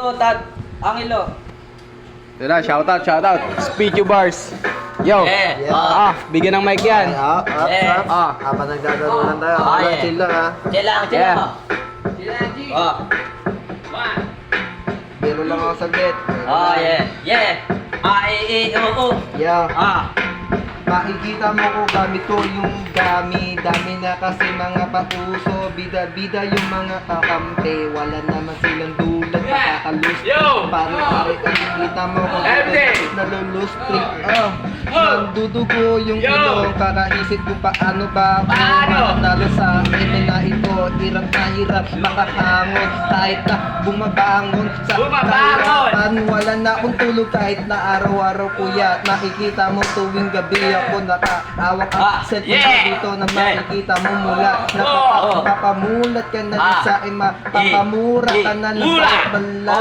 Tat, Angelo. Ito na, shoutout. Speed you bars. Yo. Yeah. Bigyan ng mic yan. Yeah. Habang nagdadaro lang tayo. Yeah. Chill lang ha. Chill lang. Biro lang ako saglit. Yeah. Yeah. Makikita mo ko gamit ko yung dami na kasi mga pauso. Bida-bida yung mga kakampi. Wala naman silang dulag. Makakalus. Pare-pare nakikita mo ko nalulustring. Nandudugo yung ilong. Kakaisip ko paano ba ako manalo sa akin na ito. Hirap na hirap makahangon. Kahit na bumabangon sa kahirapan. Wala na akong tulog kahit na araw-araw kuya. Nakikita mo tuwing gabi ako nakahawak ang set mo dito na makikita mo mula. Napapamulat ka na sa akin, mapapamura ka na lang sa bala.